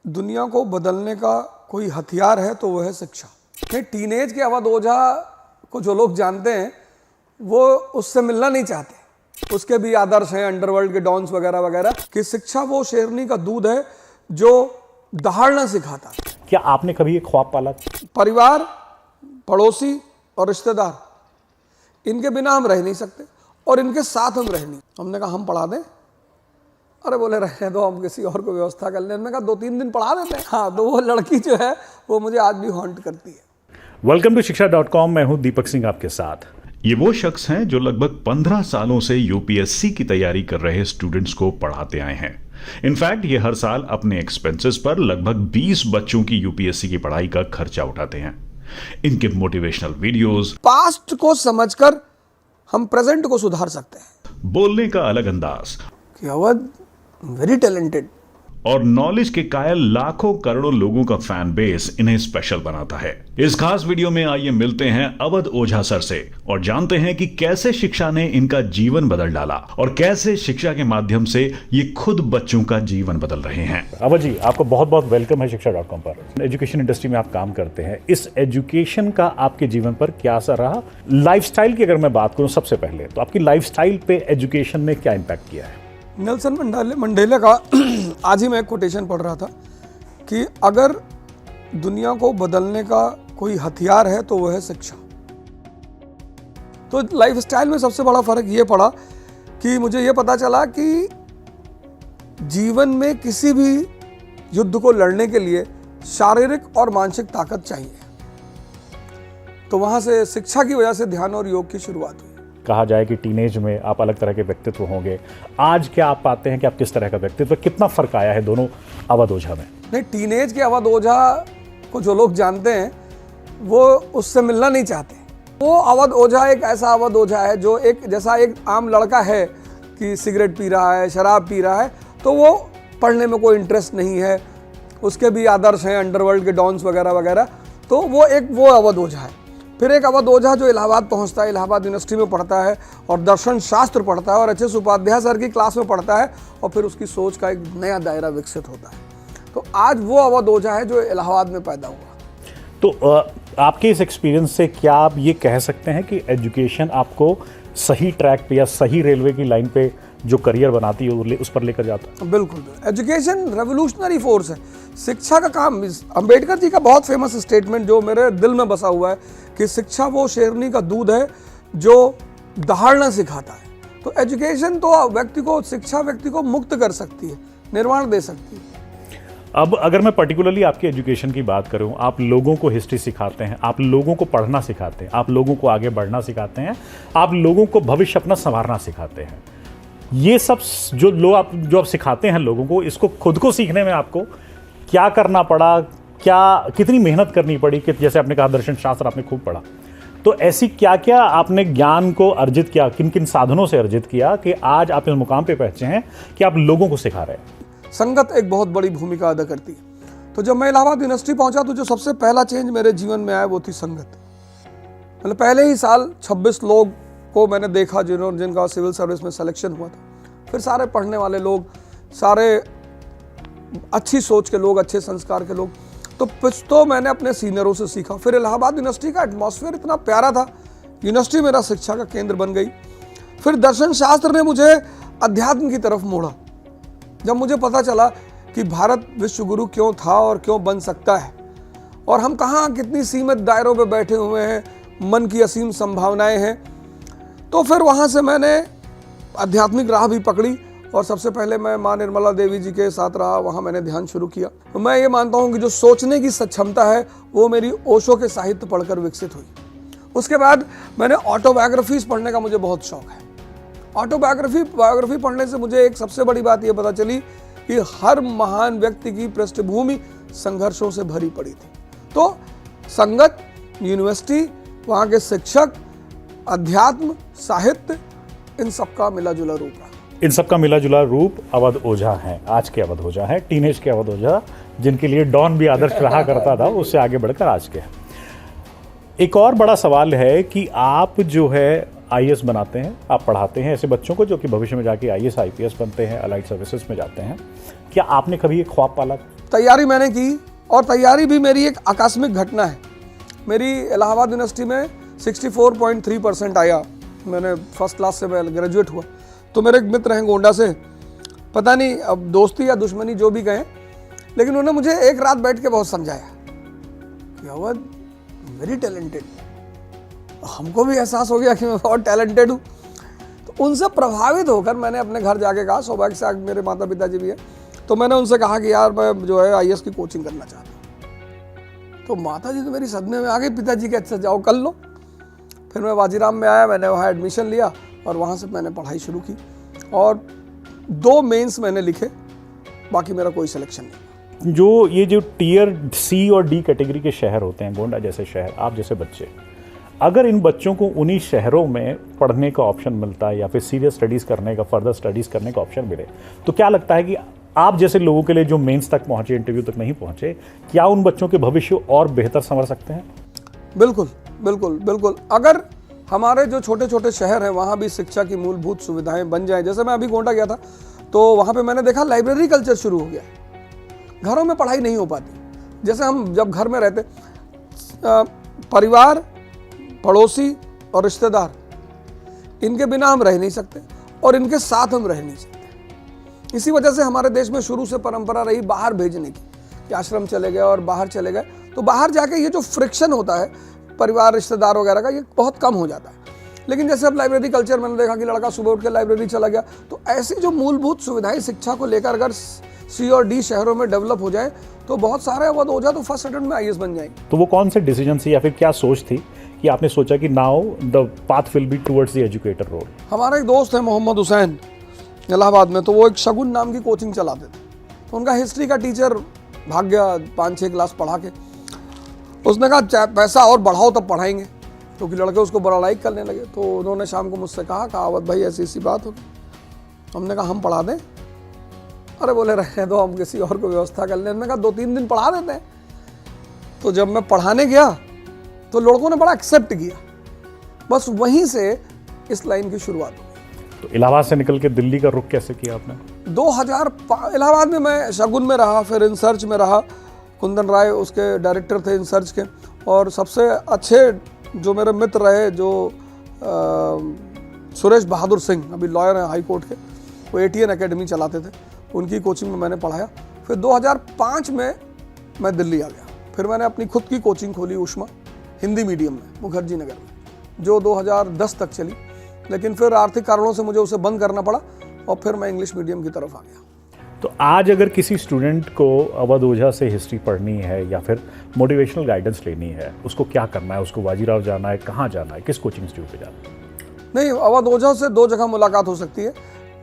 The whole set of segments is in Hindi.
दुनिया को बदलने का कोई हथियार है तो वो है शिक्षा। टीनेज के अवध ओझा को जो लोग जानते हैं वो उससे मिलना नहीं चाहते। उसके भी आदर्श हैं अंडरवर्ल्ड के डॉन्स वगैरह वगैरह कि शिक्षा वो शेरनी का दूध है जो दहाड़ना सिखाता। क्या आपने कभी एक ख्वाब पाला? परिवार, पड़ोसी और रिश्तेदार, इनके बिना हम रह नहीं सकते और इनके साथ हम रह नहीं। हमने कहा हम पढ़ा दें। अरे बोले रहने दो, हम किसी और को व्यवस्था कर लें। मैं कहा 2-3 दिन पढ़ा देते हैं। हाँ, तो वो लड़की जो है वो मुझे आज भी हॉन्ट करती है। वेलकम टू शिक्षा.com। मैं हूं दीपक सिंह आपके साथ। ये वो शख्स हैं जो लगभग 15 सालों से यूपीएससी की तैयारी कर रहे स्टूडेंट्स को पढ़ाते आए हैं। इनफैक्ट ये हर साल अपने एक्सपेंसेस पर लगभग 20 बच्चों की यूपीएससी की पढ़ाई का खर्चा उठाते हैं। इनके मोटिवेशनल वीडियोस, पास्ट को समझकर हम प्रेजेंट को सुधार सकते हैं। बोलने का अलग अंदाज कि अवध वेरी टैलेंटेड और नॉलेज के कायल लाखों करोड़ों लोगों का फैन बेस इन्हें स्पेशल बनाता है। इस खास वीडियो में आइए मिलते हैं अवध ओझा सर से और जानते हैं कि कैसे शिक्षा ने इनका जीवन बदल डाला और कैसे शिक्षा के माध्यम से ये खुद बच्चों का जीवन बदल रहे हैं। अवध जी, आपको बहुत बहुत वेलकम है शिक्षा.com पर। एजुकेशन इंडस्ट्री में आप काम करते हैं। इस एजुकेशन का आपके जीवन पर क्या असर रहा? लाइफस्टाइल की अगर मैं बात करूं सबसे पहले, तो आपकी लाइफस्टाइल पे एजुकेशन ने क्या इम्पैक्ट किया है? नेल्सन मंडेला का आज ही मैं एक कोटेशन पढ़ रहा था कि अगर दुनिया को बदलने का कोई हथियार है तो वो है शिक्षा। तो लाइफस्टाइल में सबसे बड़ा फर्क ये पड़ा कि मुझे ये पता चला कि जीवन में किसी भी युद्ध को लड़ने के लिए शारीरिक और मानसिक ताकत चाहिए। तो वहाँ से शिक्षा की वजह से ध्यान और योग की शुरुआत हुई। कहा जाए कि टीनेज में आप अलग तरह के व्यक्तित्व होंगे। आज क्या आप पाते हैं कि आप किस तरह का व्यक्तित्व, कितना फर्क आया है दोनों अवध ओझा में? नहीं, टीनेज के अवध ओझा को जो लोग जानते हैं वो उससे मिलना नहीं चाहते। वो अवध ओझा एक ऐसा अवध ओझा है जो एक आम लड़का है कि सिगरेट पी रहा है, शराब पी रहा है, तो वो पढ़ने में कोई इंटरेस्ट नहीं है। उसके भी आदर्श हैं अंडरवर्ल्ड के डॉन्स वगैरह वगैरह। तो वो अवध ओझा है। फिर एक अवध ओझा जो इलाहाबाद पहुंचता है, इलाहाबाद यूनिवर्सिटी में पढ़ता है और दर्शन शास्त्र पढ़ता है और अच्छे से उपाध्याय सर की क्लास में पढ़ता है और फिर उसकी सोच का एक नया दायरा विकसित होता है। तो आज वो अवध ओझा है जो इलाहाबाद में पैदा हुआ। तो आपके इस एक्सपीरियंस से क्या आप ये कह सकते हैं कि एजुकेशन आपको सही ट्रैक पे या सही रेलवे की लाइन पे जो करियर बनाती है उस पर लेकर जाता है? बिल्कुल। एजुकेशन रेवोल्यूशनरी फोर्स है। शिक्षा का काम, अंबेडकर जी का बहुत फेमस स्टेटमेंट जो मेरे दिल में बसा हुआ है कि शिक्षा वो शेरनी का दूध है जो दहाड़ना सिखाता है। तो एजुकेशन तो शिक्षा व्यक्ति को मुक्त कर सकती है, निर्वाण दे सकती है। अब अगर मैं पर्टिकुलरली आपके एजुकेशन की बात करूं, आप लोगों को हिस्ट्री सिखाते हैं, आप लोगों को पढ़ना सिखाते हैं, आप लोगों को आगे बढ़ना सिखाते हैं, आप लोगों को भविष्य अपना संवारना सिखाते हैं। ये सब जो आप सिखाते हैं लोगों को, इसको खुद को सीखने में आपको क्या करना पड़ा, कितनी मेहनत करनी पड़ी? कि जैसे आपने कहा दर्शन शास्त्र आपने खूब पढ़ा, तो ऐसी क्या आपने ज्ञान को अर्जित किया, किन किन साधनों से अर्जित किया कि आज आप इस मुकाम पे पहुंचे हैं कि आप लोगों को सिखा रहे हैं? संगत एक बहुत बड़ी भूमिका अदा करती है। तो जब मैं इलाहाबाद यूनिवर्सिटी पहुंचा तो जो सबसे पहला चेंज मेरे जीवन में आया वो थी संगत। मतलब पहले ही साल 26 लोग को मैंने देखा जिनका सिविल सर्विस में सिलेक्शन हुआ था। फिर सारे पढ़ने वाले लोग, सारे अच्छी सोच के लोग, अच्छे संस्कार के लोग। तो कुछ तो मैंने अपने सीनियरों से सीखा। फिर इलाहाबाद यूनिवर्सिटी का एटमॉस्फेयर इतना प्यारा था, यूनिवर्सिटी मेरा शिक्षा का केंद्र बन गई। फिर दर्शन शास्त्र ने मुझे अध्यात्म की तरफ मोड़ा। जब मुझे पता चला कि भारत विश्व गुरु क्यों था और क्यों बन सकता है और हम कहाँ कितनी सीमित दायरों पे बैठे हुए हैं, मन की असीम संभावनाएं हैं, तो फिर वहाँ से मैंने आध्यात्मिक राह भी पकड़ी और सबसे पहले मैं माँ निर्मला देवी जी के साथ रहा। वहाँ मैंने ध्यान शुरू किया। तो मैं ये मानता हूँ कि जो सोचने की क्षमता है वो मेरी ओशो के साहित्य पढ़कर विकसित हुई। उसके बाद मैंने ऑटोबायोग्राफीज पढ़ने का मुझे बहुत शौक है। बायोग्राफी पढ़ने से मुझे एक सबसे बड़ी बात ये पता चली कि हर महान व्यक्ति की पृष्ठभूमि संघर्षों से भरी पड़ी थी। तो संगत, यूनिवर्सिटी, वहाँ के शिक्षक, अध्यात्म, साहित्य, इन सबका मिला जुला रूप रहा। इन सबका मिला जुला रूप अवध ओझा है। आज के अवध ओझा है, टीनेज के अवध ओझा, जिनके लिए डॉन भी आदर्श रहा करता था, उससे आगे बढ़कर आज के हैं। एक और बड़ा सवाल है कि आप जो है आईएएस बनाते हैं, आप पढ़ाते हैं ऐसे बच्चों को जो कि भविष्य में जाके आईएएस आईपीएस बनते हैं, अलाइड सर्विसेज में जाते हैं। क्या आपने कभी एक ख्वाब पाला? तैयारी मैंने की, और तैयारी भी मेरी एक आकस्मिक घटना है। मेरी इलाहाबाद यूनिवर्सिटी में 64.3% आया, मैंने फर्स्ट क्लास से मैं ग्रेजुएट हुआ। तो मेरे एक मित्र हैं गोंडा से, पता नहीं अब दोस्ती या दुश्मनी जो भी कहें, लेकिन उन्होंने मुझे एक रात बैठ के बहुत समझाया कि अवध वेरी टैलेंटेड। हमको भी एहसास हो गया कि मैं बहुत टैलेंटेड हूँ। तो उनसे प्रभावित होकर मैंने अपने घर जाके कहा, सौभाग्य से मेरे माता पिताजी भी है, तो मैंने उनसे कहा कि यार मैं जो है IAS की कोचिंग करना चाहता हूँ। तो माता जी तो मेरी सदमे में आ गई, पिताजी के अच्छा जाओ कर लो। फिर मैं वाजीराम में आया, मैंने वहाँ एडमिशन लिया और वहाँ से मैंने पढ़ाई शुरू की, और 2 मेंस मैंने लिखे, बाकी मेरा कोई सिलेक्शन नहीं। जो टियर C और D कैटेगरी के शहर होते हैं, गोंडा जैसे शहर, आप जैसे बच्चे, अगर इन बच्चों को उन्हीं शहरों में पढ़ने का ऑप्शन मिलता है या फिर सीरियस स्टडीज़ करने का, फर्दर स्टडीज़ करने का ऑप्शन मिले, तो क्या लगता है कि आप जैसे लोगों के लिए जो मेंस तक पहुंचे, इंटरव्यू तक नहीं पहुंचे, क्या उन बच्चों के भविष्य और बेहतर संवर सकते हैं? बिल्कुल बिल्कुल बिल्कुल। अगर हमारे जो छोटे छोटे शहर हैं वहाँ भी शिक्षा की मूलभूत सुविधाएं बन जाएं, जैसे मैं अभी गोंडा गया था तो वहाँ पे मैंने देखा लाइब्रेरी कल्चर शुरू हो गया। घरों में पढ़ाई नहीं हो पाती। जैसे हम जब घर में रहते, परिवार, पड़ोसी और रिश्तेदार, इनके बिना हम रह नहीं सकते और इनके साथ हम रह नहीं सकते। इसी वजह से हमारे देश में शुरू से परंपरा रही बाहर भेजने की, कि आश्रम चले गए और बाहर चले गए, तो बाहर जाके ये जो फ्रिक्शन होता है परिवार रिश्तेदार वगैरह का, ये बहुत कम हो जाता है। लेकिन जैसे अब लाइब्रेरी कल्चर, मैंने देखा कि लड़का सुबह उठ के लाइब्रेरी चला गया, तो ऐसी जो मूलभूत सुविधाएं शिक्षा को लेकर अगर C और D शहरों में डेवलप हो जाए तो बहुत सारे अवध ओझा तो फर्स्ट अटेम्प्ट में IAS बन जाएंगे। तो वो कौन से डिसीजन थी या फिर क्या सोच थी कि आपने सोचा कि now the path will be towards the educator role? हमारा एक दोस्त है मोहम्मद हुसैन इलाहाबाद में, तो वो एक शगुन नाम की कोचिंग चलाते थे। तो उनका हिस्ट्री का टीचर भाग गया 5-6 क्लास पढ़ा के। उसने कहा पैसा और बढ़ाओ तब पढ़ाएंगे, क्योंकि लड़के उसको बड़ा लाइक करने लगे। तो उन्होंने शाम को मुझसे कहा अवध भाई ऐसी ऐसी बात होगी। हमने कहा हम पढ़ा दें। अरे बोले रहने दो, हम किसी और को व्यवस्था कर लें। हमने कहा 2-3 दिन पढ़ा देते हैं। तो जब मैं पढ़ाने गया तो लड़कों ने बड़ा एक्सेप्ट किया। बस वहीं से इस लाइन की शुरुआत हुई। तो इलाहाबाद से निकल के दिल्ली का रुख कैसे किया आपने? 2005 इलाहाबाद में मैं शगुन में रहा, फिर इंसर्च में रहा। कुंदन राय उसके डायरेक्टर थे इंसर्च के, और सबसे अच्छे जो मेरे मित्र रहे जो सुरेश बहादुर सिंह, अभी लॉयर हैं हाई कोर्ट के, वो ATN एकेडमी चलाते थे, उनकी कोचिंग में मैंने पढ़ाया। फिर 2005 में मैं दिल्ली आ गया। फिर मैंने अपनी खुद की कोचिंग खोली उष्मा हिंदी मीडियम में मुखर्जी नगर में, जो 2010 तक चली। लेकिन फिर आर्थिक कारणों से मुझे उसे बंद करना पड़ा और फिर मैं इंग्लिश मीडियम की तरफ आ गया। तो आज अगर किसी स्टूडेंट को अवध ओझा से हिस्ट्री पढ़नी है या फिर मोटिवेशनल गाइडेंस लेनी है, उसको क्या करना है? उसको वाजीराव जाना है, कहाँ जाना है, किस कोचिंग इंस्टीट्यूट पे जाना है? नहीं, अवध ओझा से 2 जगह मुलाकात हो सकती है।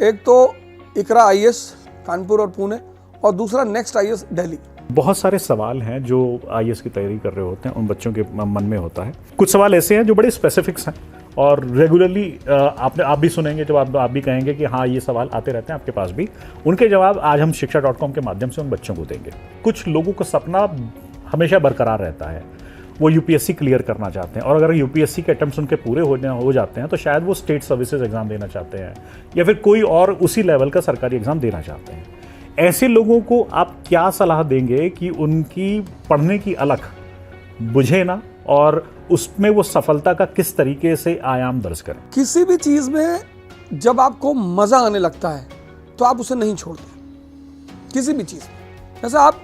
एक तो इकरा IAS कानपुर और पुणे, और दूसरा नेक्स्ट IAS दिल्ली। बहुत सारे सवाल हैं जो IAS की तैयारी कर रहे होते हैं, उन बच्चों के मन में होता है। कुछ सवाल ऐसे हैं जो बड़े स्पेसिफिक्स हैं और रेगुलरली आप भी सुनेंगे, जब आप भी कहेंगे कि हाँ ये सवाल आते रहते हैं आपके पास भी। उनके जवाब आज हम शिक्षा.com के माध्यम से उन बच्चों को देंगे। कुछ लोगों का सपना हमेशा बरकरार रहता है, वो UPSC क्लियर करना चाहते हैं, और अगर UPSC के अटेम्प्ट्स उनके पूरे हो जाते हैं तो शायद वो स्टेट सर्विसेज एग्जाम देना चाहते हैं या फिर कोई और उसी लेवल का सरकारी एग्जाम देना चाहते हैं। ऐसे लोगों को आप क्या सलाह देंगे कि उनकी पढ़ने की अलख बुझे ना, और उसमें वो सफलता का किस तरीके से आयाम दर्ज करें? किसी भी चीज़ में जब आपको मज़ा आने लगता है तो आप उसे नहीं छोड़ते, किसी भी चीज़ में। जैसे आप,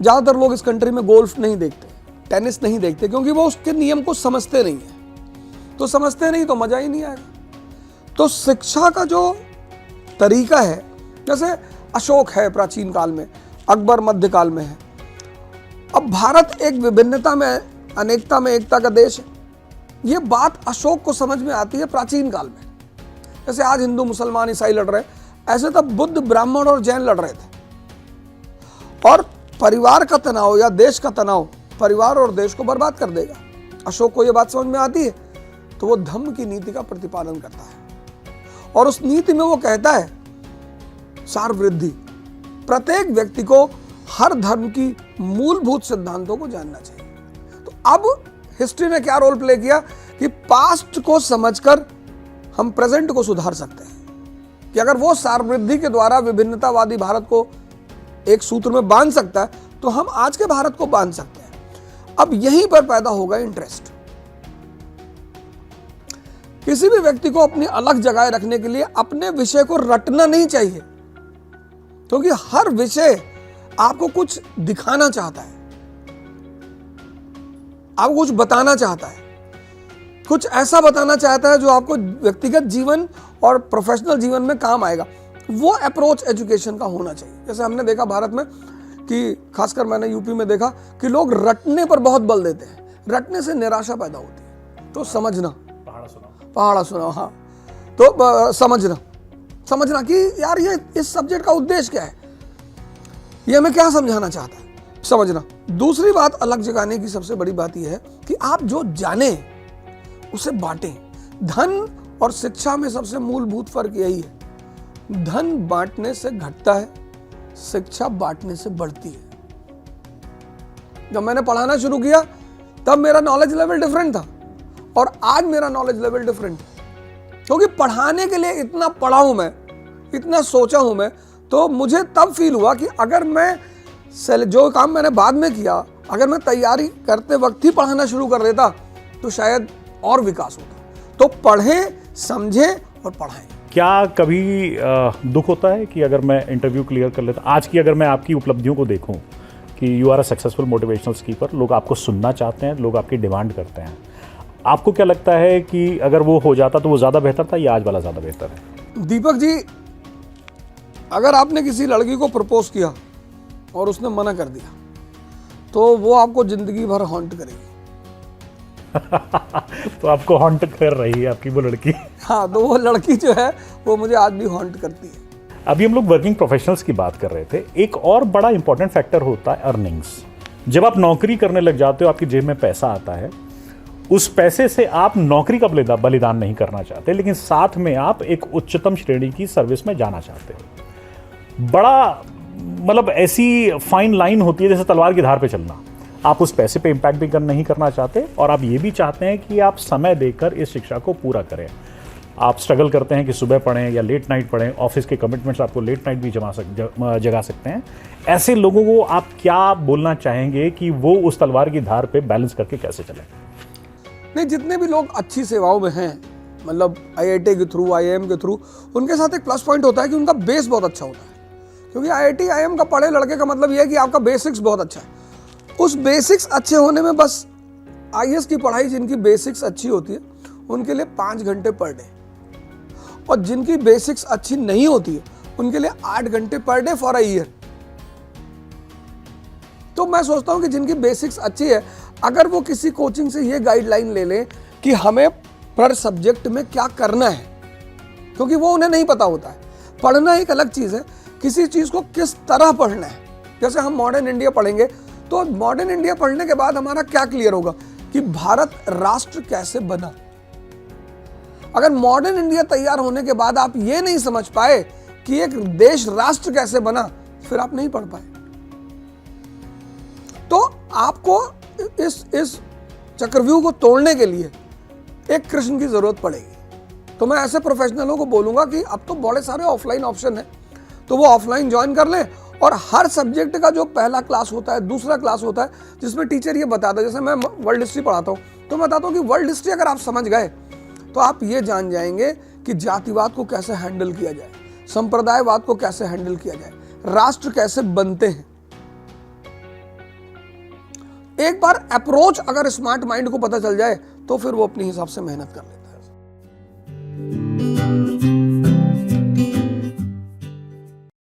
ज़्यादातर लोग इस कंट्री में गोल्फ नहीं देखते, टेनिस नहीं देखते, क्योंकि वो उसके नियम को समझते नहीं है। तो समझते नहीं तो मज़ा ही नहीं आएगा। तो शिक्षा का जो तरीका है, जैसे अशोक है प्राचीन काल में, अकबर मध्यकाल में है। अब भारत एक विभिन्नता में अनेकता में एकता का देश है। ये बात अशोक को समझ में आती है प्राचीन काल में। जैसे आज हिंदू मुसलमान ईसाई लड़ रहे, ऐसे तब बुद्ध ब्राह्मण और जैन लड़ रहे थे। और परिवार का तनाव या देश का तनाव परिवार और देश को बर्बाद कर देगा। अशोक को यह बात समझ में आती है, तो वो धम्म की नीति का प्रतिपादन करता है, और उस नीति में वो कहता है सार वृद्धि, प्रत्येक व्यक्ति को हर धर्म की मूलभूत सिद्धांतों को जानना चाहिए। तो अब हिस्ट्री ने क्या रोल प्ले किया कि पास्ट को समझकर हम प्रेजेंट को सुधार सकते हैं, कि अगर वो सार वृद्धि के द्वारा विभिन्नतावादी भारत को एक सूत्र में बांध सकता है तो हम आज के भारत को बांध सकते हैं। अब यहीं पर पैदा होगा इंटरेस्ट। किसी भी व्यक्ति को अपनी अलग जगह रखने के लिए अपने विषय को रटना नहीं चाहिए, क्योंकि हर विषय आपको कुछ दिखाना चाहता है, आपको कुछ बताना चाहता है, कुछ ऐसा बताना चाहता है जो आपको व्यक्तिगत जीवन और प्रोफेशनल जीवन में काम आएगा। वो अप्रोच एजुकेशन का होना चाहिए। जैसे हमने देखा भारत में कि खासकर मैंने यूपी में देखा कि लोग रटने पर बहुत बल देते हैं, रटने से निराशा पैदा होती है। तो समझना, पहाड़ा सुनाओ, हाँ, तो समझना कि यार ये इस सब्जेक्ट का उद्देश्य क्या है, ये हमें क्या समझाना चाहता है, समझना। दूसरी बात अलग जगाने की सबसे बड़ी बात यह है कि आप जो जाने उसे बांटें। धन और शिक्षा में सबसे मूलभूत फर्क यही है, धन बांटने से घटता है, शिक्षा बांटने से बढ़ती है। जब मैंने पढ़ाना शुरू किया तब मेरा नॉलेज लेवल डिफरेंट था और आज मेरा नॉलेज लेवल डिफरेंट है, क्योंकि पढ़ाने के लिए इतना पढ़ा हूं मैं, इतना सोचा हूं मैं। तो मुझे तब फील हुआ कि अगर मैं जो काम मैंने बाद में किया, अगर मैं तैयारी करते वक्त ही पढ़ाना शुरू कर देता तो शायद और विकास होता। तो पढ़ें, समझें और पढ़ाएं। क्या कभी दुख होता है कि अगर मैं इंटरव्यू क्लियर कर लेता, आज की अगर मैं आपकी उपलब्धियों को देखूं कि you are a successful motivational speaker, लोग आपको सुनना चाहते हैं, लोग आपकी डिमांड करते हैं, आपको क्या लगता है कि अगर वो हो जाता तो वो ज़्यादा बेहतर था या आज वाला ज़्यादा बेहतर है? दीपक जी, अगर आपने किसी लड़की को प्रपोज किया और उसने मना कर दिया तो वो आपको जिंदगी भर हॉन्ट करेगी। तो आपको हॉन्ट कर रही है आपकी वो लड़की? हाँ, तो वो लड़की जो है वो मुझे आज भी हॉन्ट करती है। अभी हम लोग वर्किंग प्रोफेशनल्स की बात कर रहे थे। एक और बड़ा इंपॉर्टेंट फैक्टर होता है अर्निंग्स। जब आप नौकरी करने लग जाते हो, आपकी जेब में पैसा आता है, उस पैसे से आप नौकरी का बलिदान नहीं करना चाहते, लेकिन साथ में आप एक उच्चतम श्रेणी की सर्विस में जाना चाहते हो। बड़ा मतलब ऐसी फाइन लाइन होती है जैसे तलवार की धार पे चलना। आप उस पैसे पे इम्पैक्ट भी नहीं करना चाहते और आप ये भी चाहते हैं कि आप समय देकर इस शिक्षा को पूरा करें। आप स्ट्रगल करते हैं कि सुबह पढ़ें या लेट नाइट पढ़ें, ऑफिस के कमिटमेंट्स आपको लेट नाइट भी जगा सकते हैं। ऐसे लोगों को आप क्या बोलना चाहेंगे कि वो उस तलवार की धार पे बैलेंस करके कैसे चलें? नहीं, जितने भी लोग अच्छी सेवाओं में हैं, मतलब IIT के थ्रू, IIM के थ्रू, उनके साथ एक प्लस पॉइंट होता है कि उनका बेस बहुत अच्छा होता है। क्योंकि IIT IIM का पढ़े लड़के का मतलब यह है कि आपका बेसिक्स बहुत अच्छा है। उस बेसिक्स अच्छे होने में बस IAS की पढ़ाई, जिनकी बेसिक्स अच्छी होती है उनके लिए 5 घंटे पर डे, और जिनकी बेसिक्स अच्छी नहीं होती है उनके लिए 8 घंटे per day for a year. तो मैं सोचता हूं कि जिनकी बेसिक्स अच्छी है, अगर वो किसी कोचिंग से ये गाइडलाइन ले लें कि हमें पर सब्जेक्ट में क्या करना है, क्योंकि वो उन्हें नहीं पता होता है। पढ़ना एक अलग चीज है, किसी चीज को किस तरह पढ़ना है। जैसे हम मॉडर्न इंडिया पढ़ेंगे तो मॉडर्न इंडिया पढ़ने के बाद हमारा क्या क्लियर होगा कि भारत राष्ट्र कैसे बना। अगर मॉडर्न इंडिया तैयार होने के बाद आप ये नहीं समझ पाए कि एक देश राष्ट्र कैसे बना, फिर आप नहीं पढ़ पाए। तो आपको इस चक्रव्यूह को तोड़ने के लिए एक कृष्ण की जरूरत पड़ेगी। तो मैं ऐसे प्रोफेशनलों को बोलूंगा कि अब तो बड़े सारे ऑफलाइन ऑप्शन है, तो वो ऑफलाइन ज्वाइन कर लें। और हर सब्जेक्ट का जो पहला क्लास होता है, दूसरा क्लास होता है, जिसमें टीचर ये बताता है। जैसे मैं वर्ल्ड हिस्ट्री पढ़ाता हूँ तो मैं बताता हूँ कि वर्ल्ड हिस्ट्री अगर आप समझ गए तो आप ये जान जाएंगे कि जातिवाद को कैसे हैंडल किया जाए, संप्रदायवाद को कैसे हैंडल किया जाए, राष्ट्र कैसे बनते हैं। एक बार अप्रोच अगर स्मार्ट माइंड को पता चल जाए तो फिर वो अपने हिसाब से मेहनत कर लेता है।